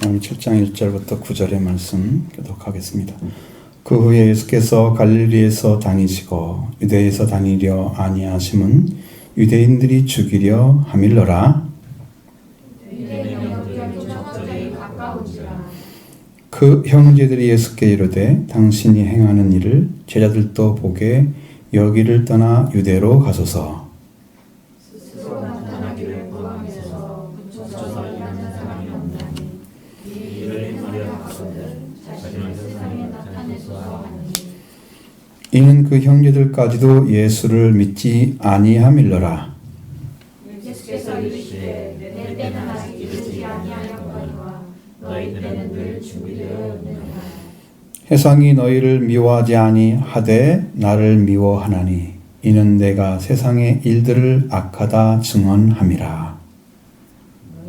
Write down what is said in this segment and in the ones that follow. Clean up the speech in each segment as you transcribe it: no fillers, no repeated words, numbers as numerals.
마태복음 7장 1절부터 9절의 말씀 교독하겠습니다. 그 후에 예수께서 갈릴리에서 다니시고 유대에서 다니려 아니하심은 유대인들이 죽이려 함일러라. 그 형제들이 예수께 이르되 당신이 행하는 일을 제자들도 보게 여기를 떠나 유대로 가소서. 이는 그 형제들까지도 예수를 믿지 아니함일러라. 예수께서 이르시되 내 때는 아직 이르지 아니하였거니와 너희 때는 늘 준비되어 있느니라. 세상이 너희를 미워하지 아니하되 나를 미워하나니 이는 내가 세상의 일들을 악하다 증언함이라.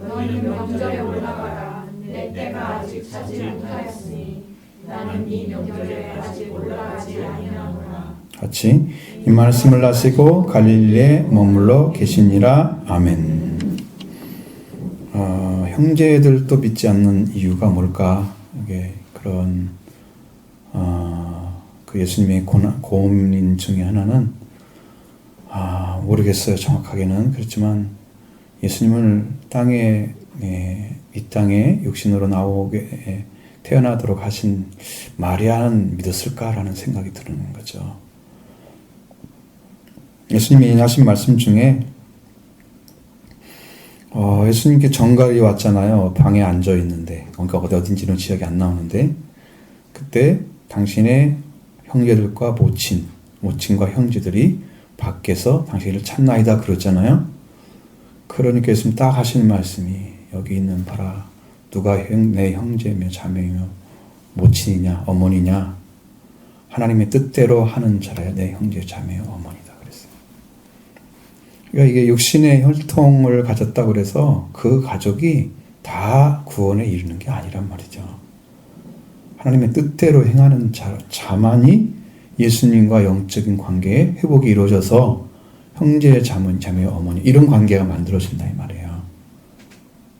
너희는 명절에 올라가라. 내 때가 아직 차지 못하였으니 나는 이 명절에 아직 올라가지 아니하노라. 같이 이 말씀을 하시고 갈릴리에 머물러 계시니라. 아멘. 형제들도 믿지 않는 이유가 뭘까? 이게 그런 그 예수님의 고민 중에 하나는 모르겠어요. 정확하게는. 그렇지만 예수님을 이 땅에 육신으로 나오게 태어나도록 하신 마리아는 믿었을까라는 생각이 드는 거죠. 예수님이 하신 말씀 중에 예수님께 정갈이 왔잖아요. 방에 앉아 있는데, 그러니까 어딘지는 기억이 안 나오는데, 그때 당신의 형제들과 모친과 형제들이 밖에서 당신을 찾나이다 그랬잖아요. 그러니까 예수님 딱 하시는 말씀이 여기 있는 봐라. 누가 내 형제며 자매며 모친이냐 어머니냐 하나님의 뜻대로 하는 자라야 내 형제 자매요 어머니다 그랬어요. 그러니까 이게 육신의 혈통을 가졌다고 그래서 그 가족이 다 구원에 이르는 게 아니란 말이죠. 하나님의 뜻대로 행하는 자만이 예수님과 영적인 관계에 회복이 이루어져서 형제, 자매, 어머니 이런 관계가 만들어진다 이 말이에요.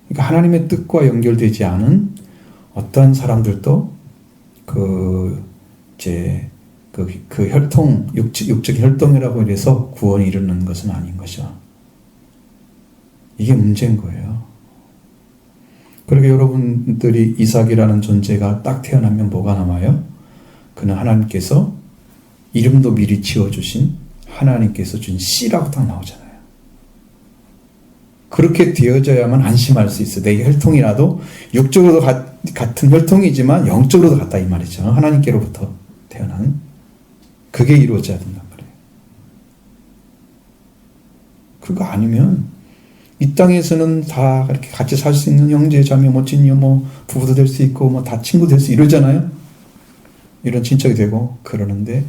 그러니까 하나님의 뜻과 연결되지 않은 어떤 사람들도 그 혈통, 육적 혈통이라고 해서 구원이 이르는 것은 아닌 것이죠. 이게 문제인 거예요. 그러게 여러분들이 이삭이라는 존재가 딱 태어나면 뭐가 남아요? 그는 하나님께서 이름도 미리 지어주신 하나님께서 준 씨라고 딱 나오잖아요. 그렇게 되어져야만 안심할 수 있어요. 내 혈통이라도 육적으로도 같은 혈통이지만 영적으로도 같다 이 말이죠. 하나님께로부터 태어난 그게 이루어져야 된단 말이에요. 그거 아니면 이 땅에서는 다 그렇게 같이 살 수 있는 형제, 자매, 모친이요, 부부도 될 수 있고, 다 친구 될 수 이러잖아요. 이런 친척이 되고 그러는데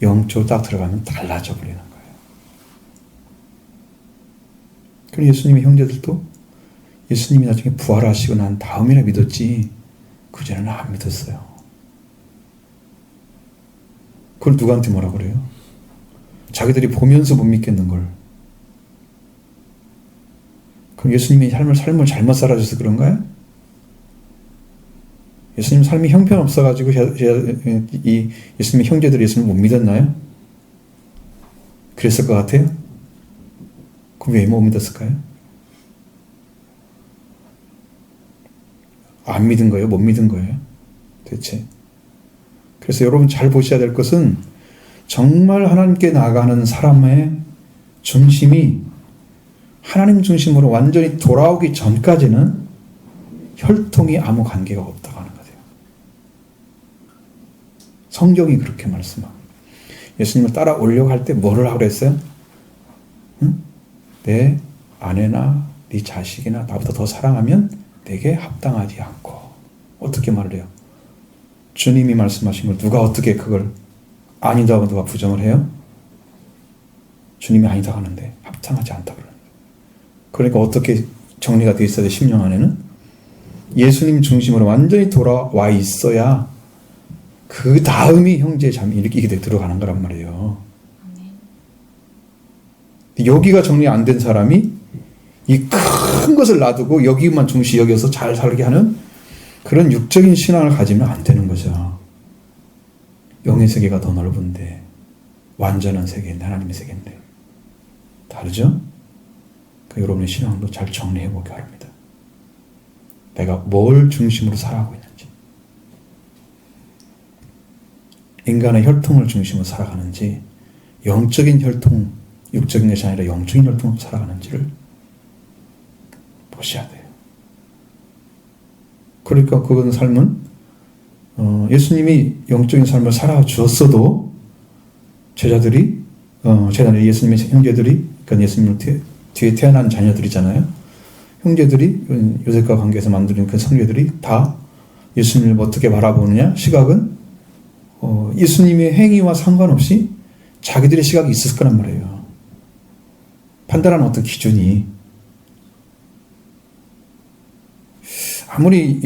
영적으로 딱 들어가면 달라져 버리는 거예요. 그럼 예수님의 형제들도 예수님이 나중에 부활하시고 난 다음이나 믿었지 그전에는 안 믿었어요. 그걸 누구한테 뭐라 그래요? 자기들이 보면서 못 믿겠는 걸. 그럼 예수님이 삶을 잘못 살아줘서 그런가요? 예수님 삶이 형편없어가지고 이 예수님의 형제들이 예수님을 못 믿었나요? 그랬을 것 같아요? 그럼 왜 못 믿었을까요? 안 믿은 거예요? 못 믿은 거예요? 대체. 그래서 여러분 잘 보셔야 될 것은 정말 하나님께 나아가는 사람의 중심이 하나님 중심으로 완전히 돌아오기 전까지는 혈통이 아무 관계가 없다고 하는 거예요. 성경이 그렇게 말씀하고 예수님을 따라오려고 할 때 뭐를 하고 그랬어요? 응? 내 아내나 네 자식이나 나보다 더 사랑하면 내게 합당하지 않고 어떻게 말을 해요? 주님이 말씀하신 걸 누가 어떻게 그걸 아니다고 누가 부정을 해요? 주님이 아니다고 하는데 합당하지 않다고 그러는 거예요. 그러니까 어떻게 정리가 되어 있어야 돼? 심령 안에는 예수님 중심으로 완전히 돌아와 있어야 그 다음이 형제 자매 이렇게 들어가는 거란 말이에요. 여기가 정리 안 된 사람이 이 큰 것을 놔두고 여기만 중시 여겨서 잘 살게 하는 그런 육적인 신앙을 가지면 안 되는 거죠. 영의 세계가 더 넓은데, 완전한 세계인데, 하나님의 세계인데 다르죠? 그 여러분의 신앙도 잘 정리해 보기 바랍니다. 내가 뭘 중심으로 살아가고 있는지, 인간의 혈통을 중심으로 살아가는지, 영적인 혈통, 육적인 것이 아니라 영적인 혈통으로 살아가는지를 보셔야 돼요. 그러니까 그건 삶은 예수님이 영적인 삶을 살아주었어도 제자들이 예수님의 형제들이, 그러니까 예수님 뒤에 태어난 자녀들이잖아요. 형제들이, 요셉과 관계에서 만드는 그 성제들이 다 예수님을 어떻게 바라보느냐? 시각은 예수님의 행위와 상관없이 자기들의 시각이 있을 거란 말이에요. 판단하는 어떤 기준이. 아무리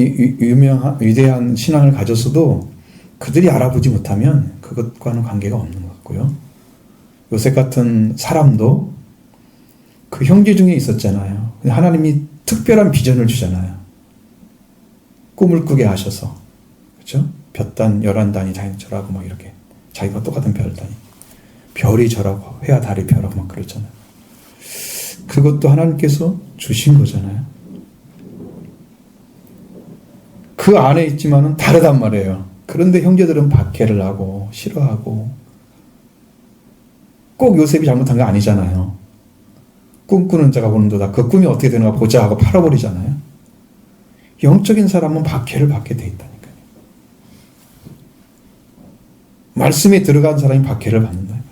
위대한 신앙을 가졌어도 그들이 알아보지 못하면 그것과는 관계가 없는 것 같고요. 요셉 같은 사람도 그 형제 중에 있었잖아요. 하나님이 특별한 비전을 주잖아요. 꿈을 꾸게 하셔서. 그렇죠? 볕단 11단이 자기 절하고 막 이렇게 자기가 똑같은 별단이 별이 절하고 해와 달이 별하고 막 그랬잖아요. 그것도 하나님께서 주신 거잖아요. 그 안에 있지만은 다르단 말이에요. 그런데 형제들은 박해를 하고 싫어하고, 꼭 요셉이 잘못한 거 아니잖아요. 꿈꾸는 자가 보는도다. 그 꿈이 어떻게 되는가 보자 하고 팔아버리잖아요. 영적인 사람은 박해를 받게 돼 있다니까요. 말씀에 들어간 사람이 박해를 받는다.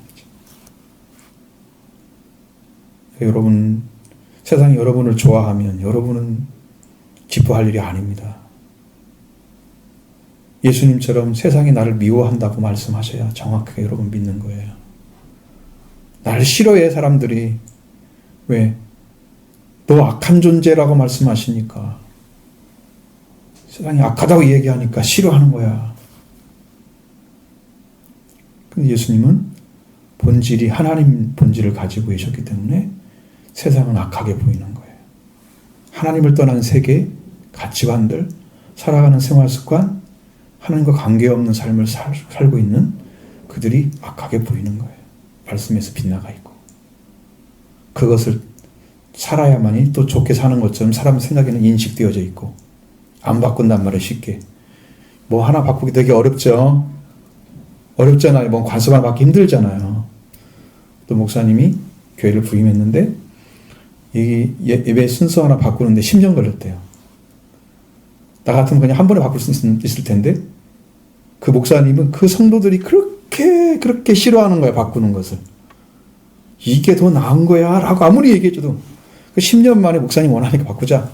여러분, 세상이 여러분을 좋아하면 여러분은 기뻐할 일이 아닙니다. 예수님처럼 세상이 나를 미워한다고 말씀하셔야 정확하게 여러분 믿는 거예요. 나를 싫어해 사람들이. 왜? 너 악한 존재라고 말씀하시니까, 세상이 악하다고 얘기하니까 싫어하는 거야. 근데 예수님은 본질이 하나님 본질을 가지고 계셨기 때문에 세상은 악하게 보이는 거예요. 하나님을 떠난 세계, 가치관들, 살아가는 생활 습관, 하나님과 관계없는 삶을 살고 있는 그들이 악하게 보이는 거예요. 말씀에서 빗나가 있고. 그것을 살아야만이 또 좋게 사는 것처럼 사람 생각에는 인식되어져 있고, 안 바꾼단 말이에요. 쉽게. 뭐 하나 바꾸기 되게 어렵죠. 어렵잖아요. 뭐 관습만 받기 힘들잖아요. 또 목사님이 교회를 부임했는데 이 예배 순서 하나 바꾸는데 10년 걸렸대요. 나 같으면 그냥 한 번에 바꿀 수 있을 텐데, 그 목사님은 그 성도들이 그렇게 싫어하는 거야, 바꾸는 것을. 이게 더 나은 거야 라고 아무리 얘기해줘도 그 10년 만에 목사님 원하니까 바꾸자.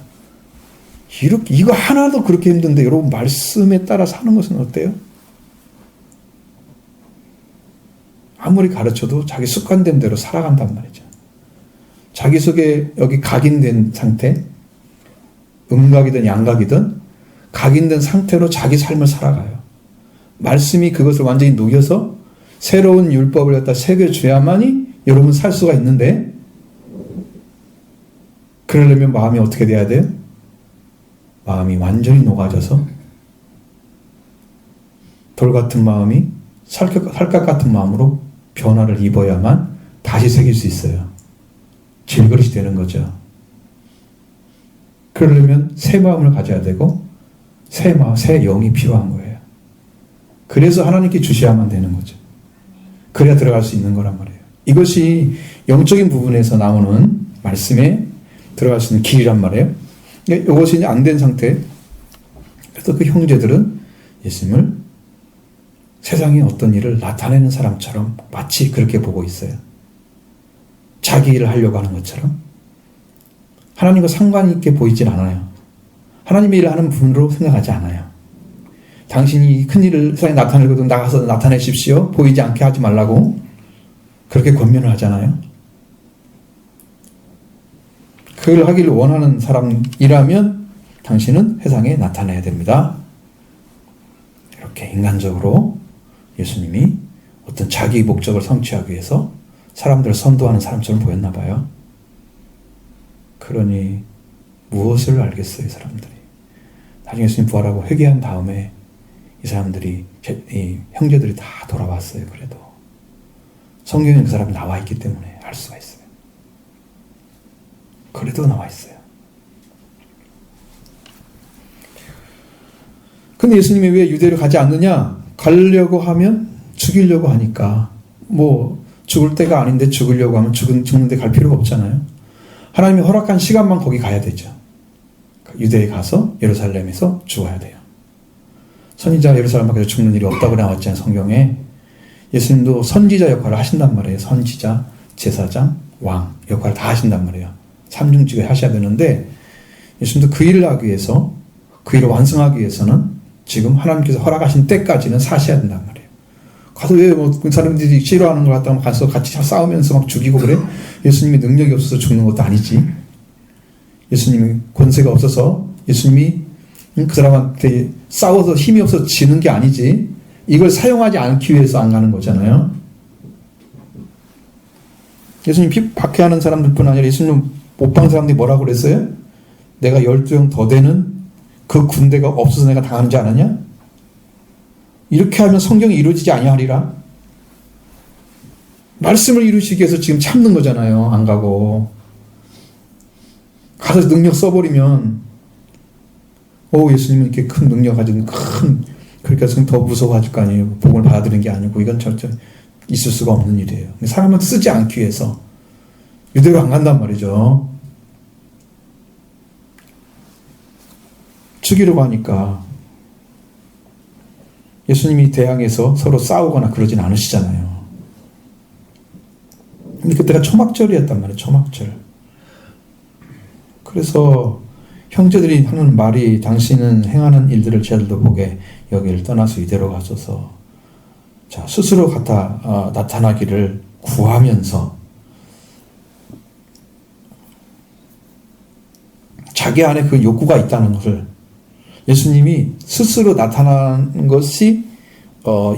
이거 하나도 그렇게 힘든데 여러분 말씀에 따라 사는 것은 어때요? 아무리 가르쳐도 자기 습관된 대로 살아간단 말이죠. 자기 속에 여기 각인된 상태, 음각이든 양각이든 각인된 상태로 자기 삶을 살아가요. 말씀이 그것을 완전히 녹여서 새로운 율법을 갖다 새겨줘야만이 여러분 살 수가 있는데, 그러려면 마음이 어떻게 돼야 돼요? 마음이 완전히 녹아져서 돌 같은 마음이 살갗 같은 마음으로 변화를 입어야만 다시 새길 수 있어요. 질그릇이 되는 거죠. 그러려면 새 마음을 가져야 되고 새 영이 필요한 거예요. 그래서 하나님께 주셔야만 되는 거죠. 그래야 들어갈 수 있는 거란 말이에요. 이것이 영적인 부분에서 나오는 말씀에 들어갈 수 있는 길이란 말이에요. 이것이 안 된 상태. 그래서 그 형제들은 예수님을 세상에 어떤 일을 나타내는 사람처럼 마치 그렇게 보고 있어요. 자기 일을 하려고 하는 것처럼. 하나님과 상관 있게 보이진 않아요. 하나님의 일을 하는 분으로 생각하지 않아요. 당신이 큰 일을 세상에 나타내거든 나가서 나타내십시오. 보이지 않게 하지 말라고 그렇게 권면을 하잖아요. 그걸 하기를 원하는 사람이라면 당신은 세상에 나타내야 됩니다. 이렇게 인간적으로 예수님이 어떤 자기 목적을 성취하기 위해서 사람들을 선도하는 사람처럼 보였나 봐요. 그러니 무엇을 알겠어요, 사람들이? 나중에 예수님 부활하고 회개한 다음에 이 사람들이, 이 형제들이 다 돌아왔어요. 그래도 성경에 그 사람이 나와 있기 때문에 알 수가 있어요. 그래도 나와 있어요. 근데 예수님이 왜 유대로 가지 않느냐? 가려고 하면 죽이려고 하니까. 뭐 죽을 때가 아닌데 죽으려고 하면 죽는데 갈 필요가 없잖아요. 하나님이 허락한 시간만 거기 가야 되죠. 유대에 가서 예루살렘에서 죽어야 돼요. 선지자가 예루살렘 밖에서 죽는 일이 없다고 나왔잖아요. 성경에. 예수님도 선지자 역할을 하신단 말이에요. 선지자, 제사장, 왕 역할을 다 하신단 말이에요. 삼중직을 하셔야 되는데 예수님도 그 일을 하기 위해서, 그 일을 완성하기 위해서는 지금 하나님께서 허락하신 때까지는 사셔야 된단 말이에요. 가서 왜 그 사람들이 싫어하는 걸 갖다가 가서 같이 싸우면서 막 죽이고 그래? 예수님이 능력이 없어서 죽는 것도 아니지. 예수님이 권세가 없어서 예수님이 그 사람한테 싸워서 힘이 없어서 지는 게 아니지. 이걸 사용하지 않기 위해서 안 가는 거잖아요. 예수님 박해하는 사람들뿐 아니라 예수님 못 박은 사람들이 뭐라고 그랬어요? 내가 12명 더 되는 그 군대가 없어서 내가 당하는 줄 아느냐? 이렇게 하면 성경이 이루어지지 아니하리라. 말씀을 이루시기 위해서 지금 참는 거잖아요. 안 가고. 가서 능력 써버리면 예수님은 이렇게 큰 능력 가진 그러니까 더 무서워하실 거 아니에요. 복을 받아들이는 게 아니고 이건 절대 있을 수가 없는 일이에요. 사람한테 쓰지 않기 위해서 유대로 안 간단 말이죠. 죽이려고 하니까 예수님이 대항해서 서로 싸우거나 그러진 않으시잖아요. 근데 그때가 초막절이었단 말이에요. 초막절. 그래서 형제들이 하는 말이 당신은 행하는 일들을 저들도 보게 여기를 떠나서 이대로 가소서. 자, 스스로 나타나기를 구하면서 자기 안에 그 욕구가 있다는 것을 예수님이 스스로 나타난 것이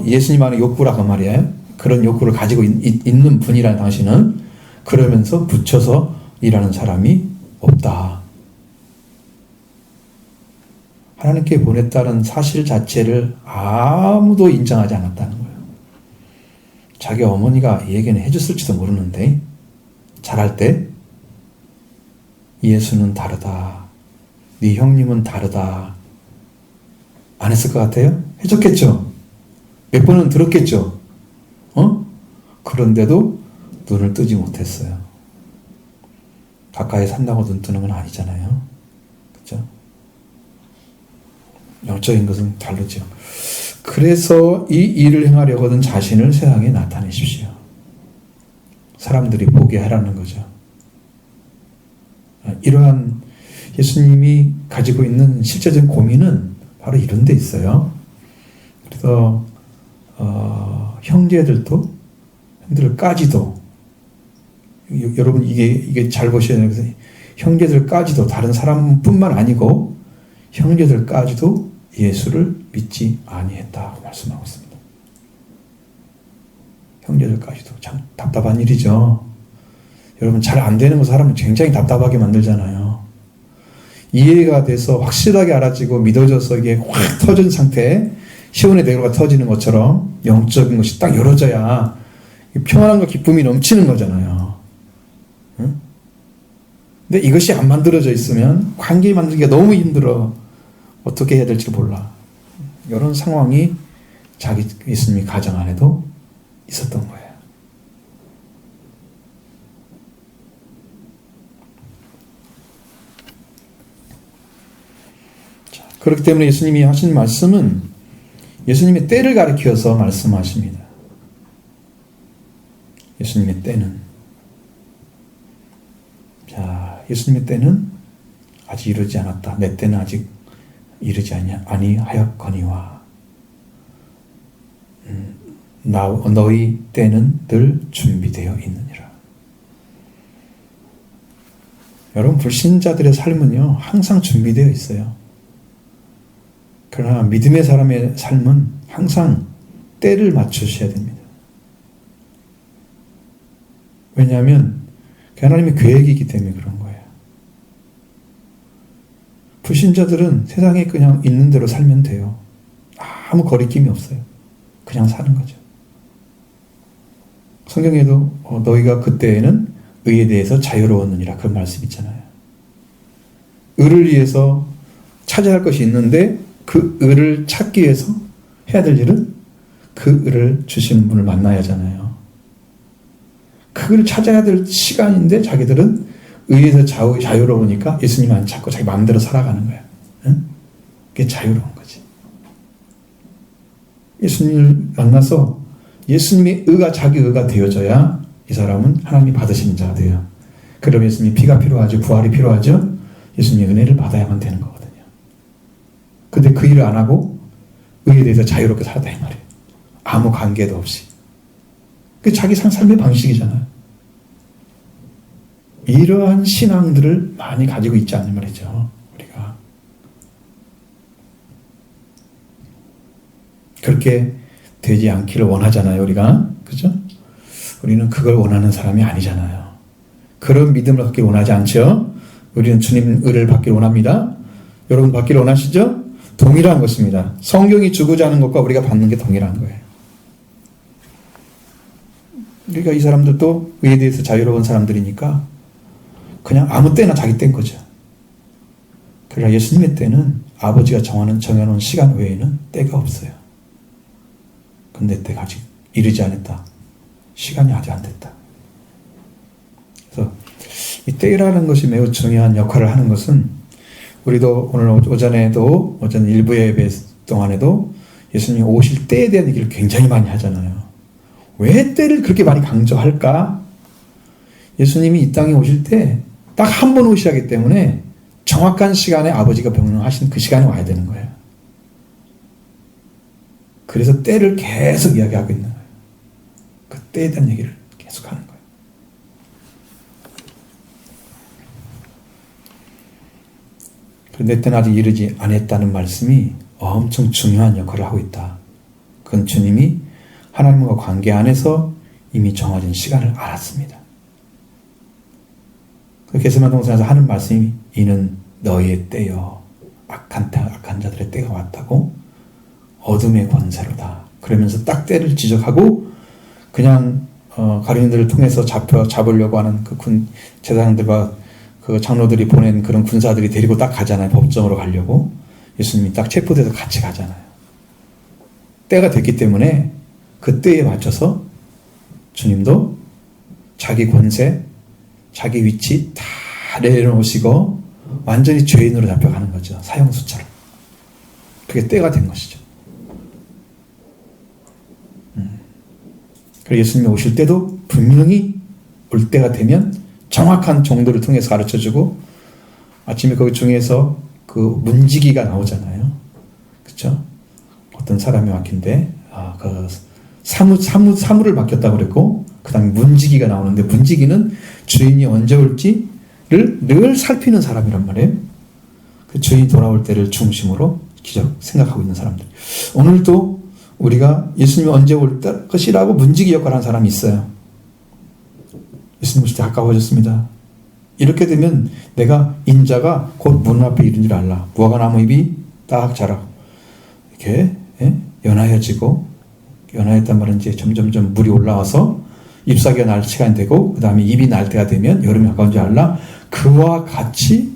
예수님 안에 욕구라고 말이에요. 그런 욕구를 가지고 있는 분이라는 당신은 그러면서 붙여서 일하는 사람이 없다. 하나님께 보냈다는 사실 자체를 아무도 인정하지 않았다는 거예요. 자기 어머니가 이 얘기는 해줬을지도 모르는데 잘할 때 예수는 다르다. 네 형님은 다르다. 안 했을 것 같아요? 해줬겠죠? 몇 번은 들었겠죠? 그런데도 눈을 뜨지 못했어요. 가까이 산다고 눈 뜨는 건 아니잖아요. 그렇죠? 영적인 것은 다르죠. 그래서 이 일을 행하려거든 자신을 세상에 나타내십시오. 사람들이 보게 하라는 거죠. 이러한 예수님이 가지고 있는 실제적인 고민은 바로 이런 데 있어요. 그래서 형제들까지도 여러분 이게 잘 보셔야 돼요. 그래서 형제들까지도 다른 사람뿐만 아니고 형제들까지도 예수를 믿지 아니했다고 말씀하고 있습니다. 형제들까지도 참 답답한 일이죠. 여러분 잘 안 되는 거 사람을 굉장히 답답하게 만들잖아요. 이해가 돼서 확실하게 알아지고 믿어져서 이게 확 터진 상태에 시온의 대로가 터지는 것처럼 영적인 것이 딱 열어져야 평안함과 기쁨이 넘치는 거잖아요. 응? 근데 이것이 안 만들어져 있으면 관계 만들기가 너무 힘들어. 어떻게 해야 될지 몰라. 이런 상황이 자기 예수님이 가정 안에도 있었던 거예요. 자, 그렇기 때문에 예수님이 하신 말씀은 예수님의 때를 가리켜서 말씀하십니다. 예수님의 때는, 자, 예수님의 때는 아직 이르지 않았다. 내 때는 아직 이르지 아니하였거니와 너희 때는 늘 준비되어 있느니라. 여러분, 불신자들의 삶은요 항상 준비되어 있어요. 그러나 믿음의 사람의 삶은 항상 때를 맞추셔야 됩니다. 왜냐하면 하나님의 계획이기 때문에 그런 거예요. 불신자들은 세상에 그냥 있는 대로 살면 돼요. 아무 거리낌이 없어요. 그냥 사는 거죠. 성경에도 너희가 그때에는 의에 대해서 자유로웠느니라 그런 말씀 있잖아요. 의를 위해서 찾아야 할 것이 있는데 그 의를 찾기 위해서 해야 될 일은 그 의를 주시는 분을 만나야 하잖아요. 그걸 찾아야 될 시간인데 자기들은 의에서 자유로우니까 예수님 안 찾고 자기 마음대로 살아가는 거예요. 응? 그게 자유로운 거지. 예수님을 만나서 예수님의 의가 자기 의가 되어져야 이 사람은 하나님이 받으시는 자가 돼요. 그럼 예수님이 피가 필요하죠. 부활이 필요하죠. 예수님의 은혜를 받아야만 되는 거거든요. 근데 그 일을 안 하고 의에 대해서 자유롭게 살았다 이 말이에요. 아무 관계도 없이. 그게 자기 삶의 방식이잖아요. 이러한 신앙들을 많이 가지고 있지 않는 말이죠. 우리가. 그렇게 되지 않기를 원하잖아요. 우리가. 그죠? 우리는 그걸 원하는 사람이 아니잖아요. 그런 믿음을 갖기를 원하지 않죠. 우리는 주님 의를 받기를 원합니다. 여러분 받기를 원하시죠? 동일한 것입니다. 성경이 주고자 하는 것과 우리가 받는 게 동일한 거예요. 그러니까 이 사람들도 의에 대해서 자유로운 사람들이니까 그냥 아무 때나 자기 때인 거죠. 그러나 예수님의 때는 아버지가 정해놓은 시간 외에는 때가 없어요. 근데 때가 아직 이르지 않았다. 시간이 아직 안 됐다. 그래서 이 때라는 것이 매우 중요한 역할을 하는 것은 우리도 오늘 오전 일부 예배 동안에도 예수님이 오실 때에 대한 얘기를 굉장히 많이 하잖아요. 왜 때를 그렇게 많이 강조할까? 예수님이 이 땅에 오실 때 딱 한 번 오시기 때문에 정확한 시간에 아버지가 명령하신 그 시간에 와야 되는 거예요. 그래서 때를 계속 이야기하고 있는 거예요. 그 때에 대한 얘기를 계속 하는 거예요. 그런데 때는 아직 이르지 않았다는 말씀이 엄청 중요한 역할을 하고 있다. 그건 주님이 하나님과 관계 안에서 이미 정해진 시간을 알았습니다. 게세마네 동산에서 하는 말씀이 이는 너희의 때요 악한 자들의 때가 왔다고 어둠의 권세로다. 그러면서 딱 때를 지적하고 그냥 가룟들을 통해서 잡으려고 하는 그 제사장들과 그 장로들이 보낸 그런 군사들이 데리고 딱 가잖아요. 법정으로 가려고. 예수님이 딱 체포돼서 같이 가잖아요. 때가 됐기 때문에 그 때에 맞춰서 주님도 자기 권세, 자기 위치 다 내려놓으시고 완전히 죄인으로 잡혀가는 거죠. 사형수처럼. 그게 때가 된 것이죠. 그리고 예수님이 오실 때도 분명히 올 때가 되면 정확한 정도를 통해서 가르쳐주고 아침에 거기 중에서 그 문지기가 나오잖아요. 그렇죠? 어떤 사람이 맡긴데 그 사무를 맡겼다고 그랬고 그 다음에 문지기가 나오는데 문지기는 주인이 언제 올지를 늘 살피는 사람이란 말이에요. 그 주인이 돌아올 때를 중심으로 기적 생각하고 있는 사람들. 오늘도 우리가 예수님이 언제 올 것이라고 문지기 역할을 하는 사람이 있어요. 예수님 오실 때 가까워졌습니다. 이렇게 되면 내가 인자가 곧 문 앞에 이른 줄 알라. 무화과나무 잎이 딱 자라고 이렇게 연하여지고 연하였단 말은 이제 점점점 물이 올라와서 잎사귀가 날 시간이 되고 그 다음에 잎이 날 때가 되면 여름이 가까운 줄 알라. 그와 같이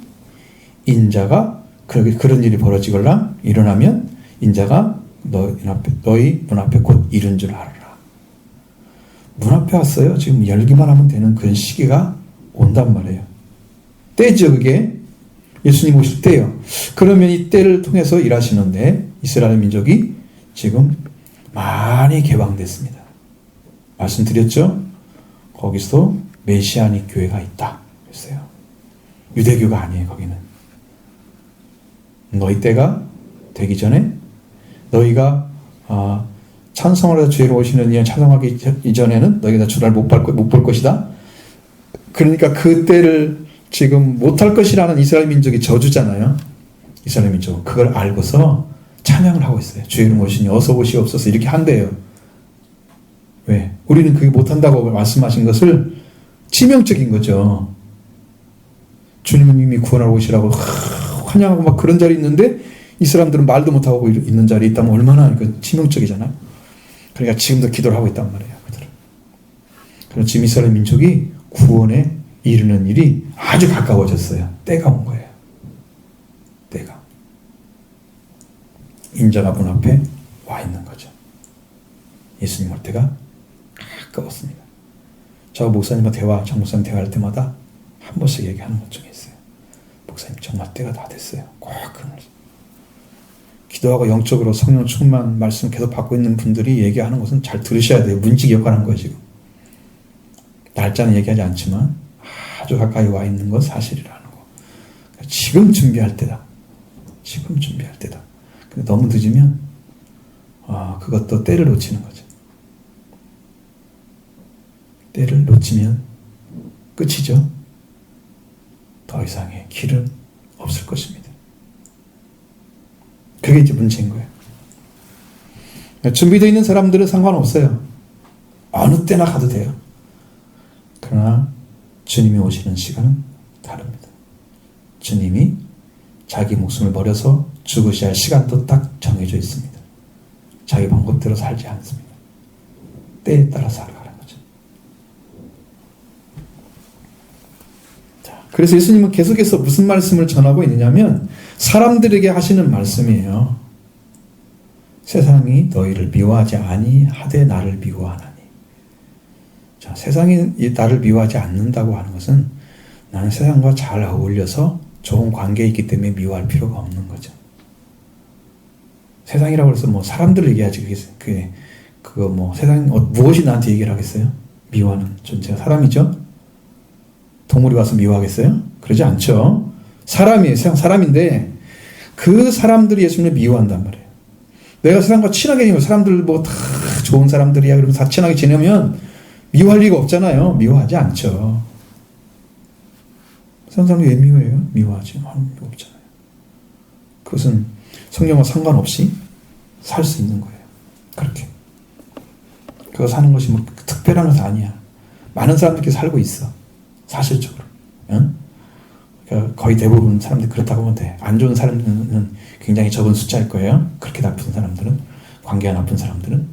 인자가 그런 일이 벌어지거나 일어나면 인자가 너희 문 앞에 곧 이른 줄 알아라. 문 앞에 왔어요. 지금 열기만 하면 되는 그런 시기가 온단 말이에요. 때죠, 그게. 예수님 오실 때요. 그러면 이 때를 통해서 일하시는데 이스라엘 민족이 지금 많이 개방됐습니다. 말씀드렸죠? 거기서 메시아닉 교회가 있다. 그랬어요. 유대교가 아니에요, 거기는. 너희 때가 되기 전에 너희가 찬송하러 주로 오시는 이는 찬송하기 이전에는 너희가 주를 못 볼 것이다. 그러니까 그 때를 지금 못할 것이라는 이스라엘 민족이 저주잖아요. 이스라엘 민족은 그걸 알고서 찬양을 하고 있어요. 주의 이름 오시니 어서 오시옵소서 이렇게 한대요. 왜? 우리는 그게 못한다고 말씀하신 것을 치명적인 거죠. 주님은 이미 구원하러 오시라고 찬양하고 막 그런 자리 있는데 이 사람들은 말도 못하고 있는 자리에 있다면 얼마나 치명적이잖아요. 그러니까 지금도 기도를 하고 있단 말이에요. 그들은. 그럼 지금 이스라엘 민족이 구원에 이르는 일이 아주 가까워졌어요. 때가 온 거예요. 때가. 인자가 문 앞에 와 있는 거죠. 예수님 올 때가 가까웠습니다. 저 목사님과 정 목사님 대화할 때마다 한 번씩 얘기하는 것 중에 있어요. 목사님 정말 때가 다 됐어요. 꼭 그러면서. 기도하고 영적으로 성령 충만 말씀 계속 받고 있는 분들이 얘기하는 것은 잘 들으셔야 돼요. 문지 기억하는 거예요. 지금. 날짜는 얘기하지 않지만 아주 가까이 와 있는 건 사실이라는 거. 지금 준비할 때다. 지금 준비할 때다. 근데 너무 늦으면 그것도 때를 놓치는 거죠. 때를 놓치면 끝이죠. 더 이상의 길은 없을 것입니다. 그게 이제 문제인 거예요. 준비되어 있는 사람들은 상관없어요. 어느 때나 가도 돼요. 그러나 주님이 오시는 시간은 다릅니다. 주님이 자기 목숨을 버려서 죽으셔야 할 시간도 딱 정해져 있습니다. 자기 방법대로 살지 않습니다. 때에 따라 살아가는 거죠. 자, 그래서 예수님은 계속해서 무슨 말씀을 전하고 있느냐면 사람들에게 하시는 말씀이에요. 세상이 너희를 미워하지 아니하되 나를 미워하나니. 자, 세상이 나를 미워하지 않는다고 하는 것은 나는 세상과 잘 어울려서 좋은 관계에 있기 때문에 미워할 필요가 없는 거죠. 세상이라고 해서 뭐 사람들 얘기하지 그거 뭐 세상 무엇이 나한테 얘기를 하겠어요? 미워하는 존재가 사람이죠. 동물이 와서 미워하겠어요? 그러지 않죠. 사람이에요. 세상 사람인데 그 사람들이 예수님을 미워한단 말이에요. 내가 세상과 친하게 지내면 사람들 뭐 다 좋은 사람들이야 그러면 다 친하게 지내면 미워할 리가 없잖아요. 미워하지 않죠. 세상 사람이 왜 미워해요? 미워하지 없잖아요. 그것은 성경과 상관없이 살 수 있는 거예요. 그렇게. 그거 사는 것이 뭐 특별한 것은 아니야. 많은 사람들이 살고 있어. 사실적으로. 응? 그러니까 거의 대부분 사람들이 그렇다고 보면 돼. 안 좋은 사람들은 굉장히 적은 숫자일 거예요. 그렇게 나쁜 사람들은. 관계가 나쁜 사람들은.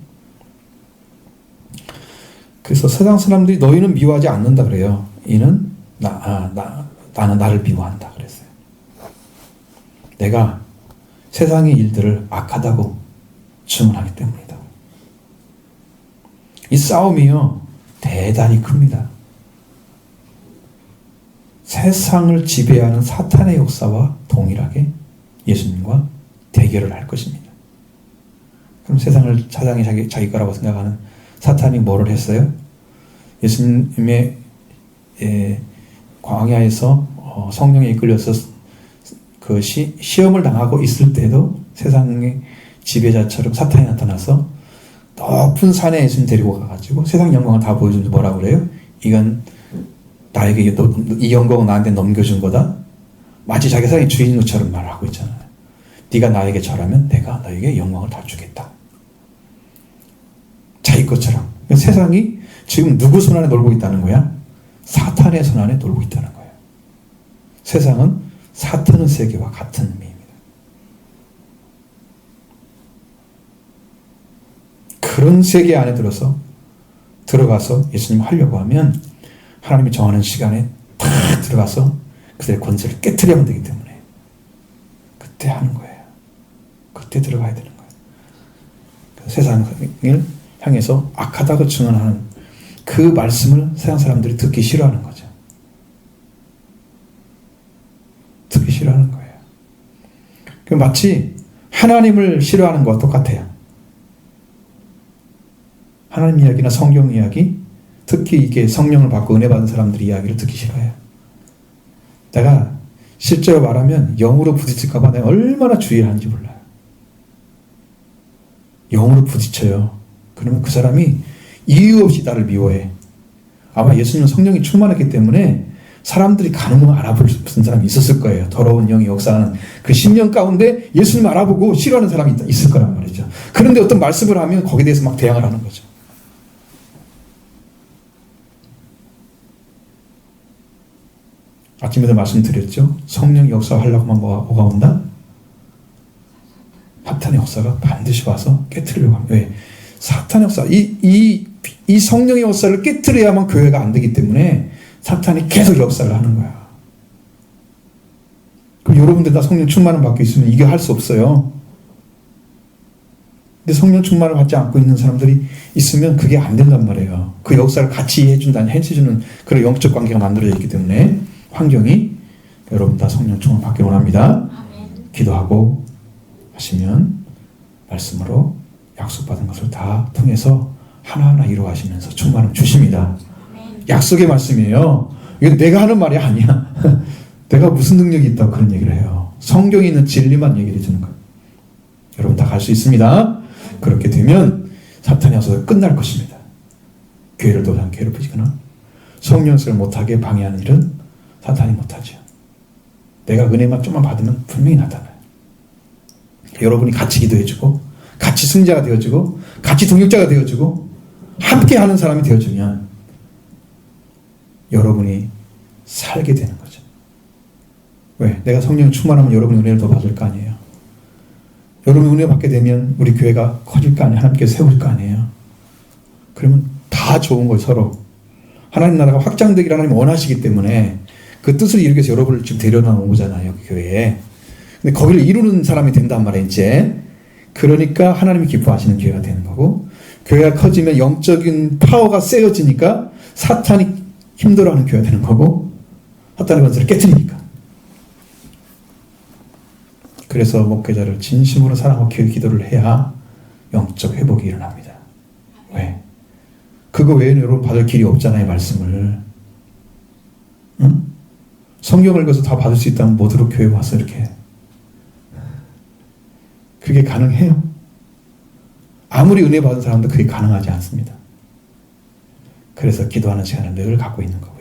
그래서 세상 사람들이 너희는 미워하지 않는다 그래요. 이는 나는 나를 미워한다 그랬어요. 내가 세상의 일들을 악하다고 증언하기 때문이다. 이 싸움이요 대단히 큽니다. 세상을 지배하는 사탄의 역사와 동일하게 예수님과 대결을 할 것입니다. 그럼 사상이 자기 거라고 생각하는 사탄이 뭐를 했어요? 예수님의 광야에서 성령에 이끌려서 그 시험을 당하고 있을 때도 세상의 지배자처럼 사탄이 나타나서 높은 산에 예수님 데리고 가가지고 세상 영광을 다 보여주면서 뭐라고 그래요? 이건 나에게 이 영광을 나한테 넘겨준 거다. 마치 자기 세상의 주인처럼 말하고 있잖아요. 네가 나에게 절하면 내가 너에게 영광을 다 주겠다. 자기 것처럼. 세상이 지금 누구 손 안에 놀고 있다는 거야? 사탄의 손 안에 놀고 있다는 거예요. 세상은 사탄의 세계와 같은 의미입니다. 그런 세계 안에 들어가서 예수님 하려고 하면 하나님이 정하는 시간에 탁 들어가서 그들의 권세를 깨트려야 되기 때문에 그때 하는 거예요. 그때 들어가야 되는 거예요. 세상을 향해서 악하다고 증언하는 그 말씀을 세상 사람들이 듣기 싫어하는 거죠. 듣기 싫어하는 거예요. 마치 하나님을 싫어하는 것과 똑같아요. 하나님 이야기나 성경 이야기, 특히 이게 성령을 받고 은혜 받은 사람들의 이야기를 듣기 싫어해요. 내가 실제로 말하면 영으로 부딪힐까 봐 내가 얼마나 주의를 하는지 몰라요. 영으로 부딪혀요. 그러면 그 사람이 이유 없이 나를 미워해. 아마 예수님은 성령이 충만했기 때문에 사람들이 가는 거 알아볼 사람이 있었을 거예요. 더러운 영이 역사하는 그 10년 가운데 예수님 알아보고 싫어하는 사람이 있을 거란 말이죠. 그런데 어떤 말씀을 하면 거기에 대해서 막 대항을 하는 거죠. 아침에도 말씀드렸죠. 성령 역사하려고만 뭐가 온다? 사탄의 역사가 반드시 와서 깨트리려고 합니다. 왜? 사탄의 역사, 이 성령의 역사를 깨트려야만 교회가 안 되기 때문에 사탄이 계속 역사를 하는 거야. 그럼 여러분들 다 성령 충만을 받고 있으면 이게 할 수 없어요. 근데 성령 충만을 받지 않고 있는 사람들이 있으면 그게 안 된단 말이에요. 그 역사를 같이 해주는 그런 영적 관계가 만들어져 있기 때문에 환경이 여러분 다 성령 충만 받기 원합니다. 기도하고 하시면 말씀으로 약속받은 것을 다 통해서 하나하나 이루어가시면서 충만을 주십니다. 약속의 말씀이에요. 이거 내가 하는 말이 아니야. 내가 무슨 능력이 있다고 그런 얘기를 해요. 성경에 있는 진리만 얘기를 해주는 거예요. 여러분 다 갈 수 있습니다. 그렇게 되면 사탄의 역사가 끝날 것입니다. 교회를 더 이상 괴롭히거나 성령을 못하게 방해하는 일은 사탄이 못하죠. 내가 은혜만 좀만 받으면 분명히 나타나요. 여러분이 같이 기도해주고 같이 승자가 되어주고 같이 동역자가 되어주고 함께 하는 사람이 되어주면 여러분이 살게 되는 거죠. 왜? 내가 성령 충만하면 여러분이 은혜를 더 받을 거 아니에요. 여러분이 은혜 받게 되면 우리 교회가 커질 거 아니에요. 하나님께서 세울 거 아니에요. 그러면 다 좋은 거예요. 서로. 하나님 나라가 확장되기를 하나님 원하시기 때문에 그 뜻을 이루기 위해서 여러분을 지금 데려나온 거잖아요. 그 교회에. 근데 거기를 이루는 사람이 된단 말이에요. 이제. 그러니까 하나님이 기뻐하시는 교회가 되는 거고, 교회가 커지면 영적인 파워가 세워지니까 사탄이 힘들어하는 교회가 되는 거고, 사탄의 권세를 깨트리니까. 그래서 목회자를 진심으로 사랑하고 기도를 해야 영적 회복이 일어납니다. 왜? 그거 외에는 여러분 받을 길이 없잖아요. 말씀을. 응? 성경을 읽어서 다 받을 수 있다면 모두로 교회 와서 이렇게. 그게 가능해요? 아무리 은혜 받은 사람도 그게 가능하지 않습니다. 그래서 기도하는 시간을 늘 갖고 있는 거고요.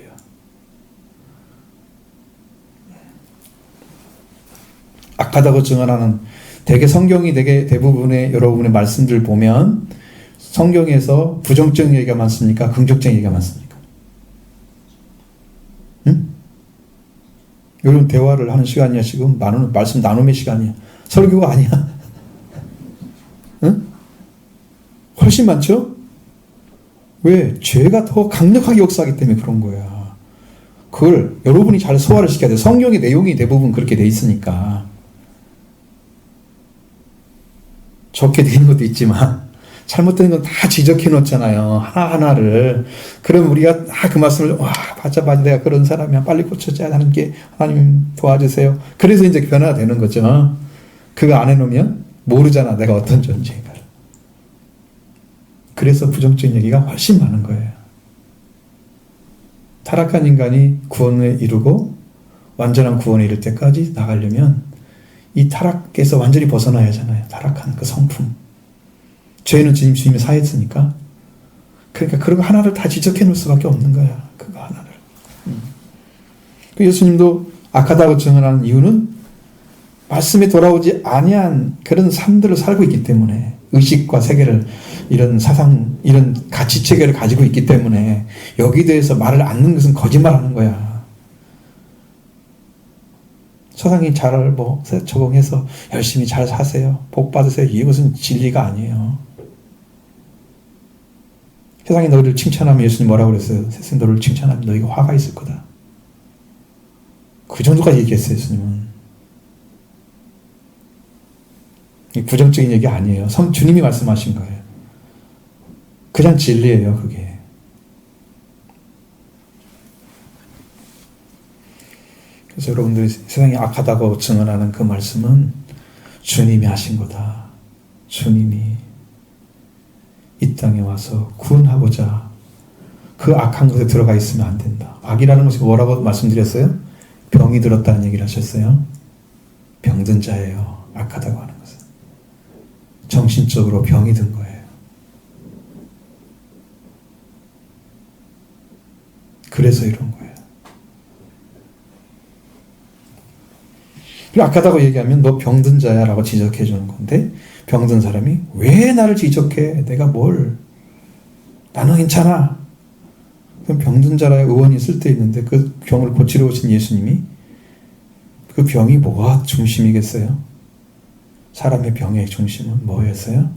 악하다고 증언하는 성경이 대부분의 여러분의 말씀들 보면 성경에서 부정적인 얘기가 많습니까? 긍정적인 얘기가 많습니까? 응? 여러분 대화를 하는 시간이야. 지금 말씀 나눔의 시간이야. 설교가 아니야. 응? 훨씬 많죠? 왜? 죄가 더 강력하게 역사하기 때문에 그런 거야. 그걸 여러분이 잘 소화를 시켜야 돼. 성경의 내용이 대부분 그렇게 돼 있으니까. 좋게 되는 것도 있지만 잘못된 건 다 지적해 놓잖아요. 하나하나를. 그럼 우리가 그 말씀을 맞아 내가 그런 사람이야. 빨리 고쳐줘야 하는 게 하나님 도와주세요. 그래서 이제 변화가 되는 거죠. 그거 안 해놓으면 모르잖아. 내가 어떤 존재인가. 그래서 부정적인 얘기가 훨씬 많은 거예요. 타락한 인간이 구원을 이루고 완전한 구원에 이를 때까지 나가려면 이 타락에서 완전히 벗어나야 하잖아요. 타락한 그 성품. 죄는 주님이 사했으니까. 그러니까 그런 거 하나를 다 지적해 놓을 수밖에 없는 거야. 그거 하나를. 그 예수님도 악하다고 증언하는 이유는 말씀에 돌아오지 아니한 그런 삶들을 살고 있기 때문에, 의식과 세계를, 이런 사상, 이런 가치 체계를 가지고 있기 때문에 여기에 대해서 말을 않는 것은 거짓말하는 거야. 세상이 잘 적응해서 열심히 잘 사세요. 복 받으세요. 이것은 진리가 아니에요. 세상이 너희를 칭찬하면 예수님 뭐라고 그랬어요? 세상이 너를 칭찬하면 너희가 화가 있을 거다. 그 정도까지 얘기했어요. 예수님은. 부정적인 얘기 아니에요. 주님이 말씀하신 거예요. 그냥 진리예요. 그게. 그래서 여러분들이 세상이 악하다고 증언하는 그 말씀은 주님이 하신 거다. 주님이 이 땅에 와서 구원하고자 그 악한 것에 들어가 있으면 안 된다. 악이라는 것이 뭐라고 말씀드렸어요? 병이 들었다는 얘기를 하셨어요. 병든 자예요. 악하다고 하는 것은. 정신적으로 병이 든 거예요. 그래서 이런 거예요. 그리고 악하다고 얘기하면 너 병든 자야 라고 지적해 주는 건데, 병든 사람이 왜 나를 지적해? 내가 뭘? 나는 괜찮아. 그 병든 자라에 의원이 있을 때 있는데 그 병을 고치러 오신 예수님이 그 병이 뭐가 중심이겠어요? 사람의 병의 중심은 뭐였어요?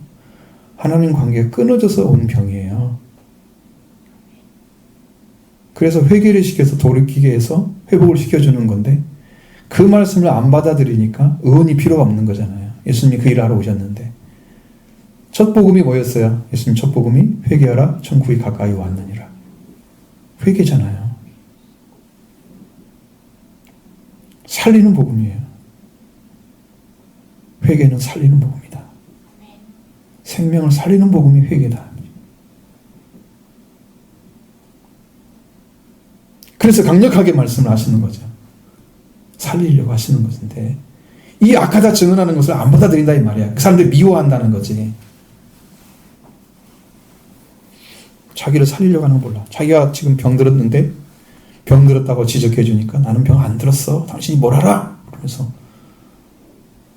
하나님 관계가 끊어져서 온 병이에요. 그래서 회개를 시켜서 돌이키게 해서 회복을 시켜주는 건데 그 말씀을 안 받아들이니까 의원이 필요가 없는 거잖아요. 예수님이 그 일을 하러 오셨는데 첫 복음이 뭐였어요? 예수님 첫 복음이 회개하라 천국이 가까이 왔느니라. 회개잖아요. 살리는 복음이에요. 회개는 살리는 복음이다. 생명을 살리는 복음이 회개다. 그래서 강력하게 말씀을 하시는 거죠. 살리려고 하시는 것인데 이 악하다 증언하는 것을 안 받아들인다 이 말이야. 그 사람들이 미워한다는 거지. 자기를 살리려고 하는 거 몰라. 자기가 지금 병 들었는데 병 들었다고 지적해 주니까 나는 병 안 들었어. 당신이 뭘 알아? 그러면서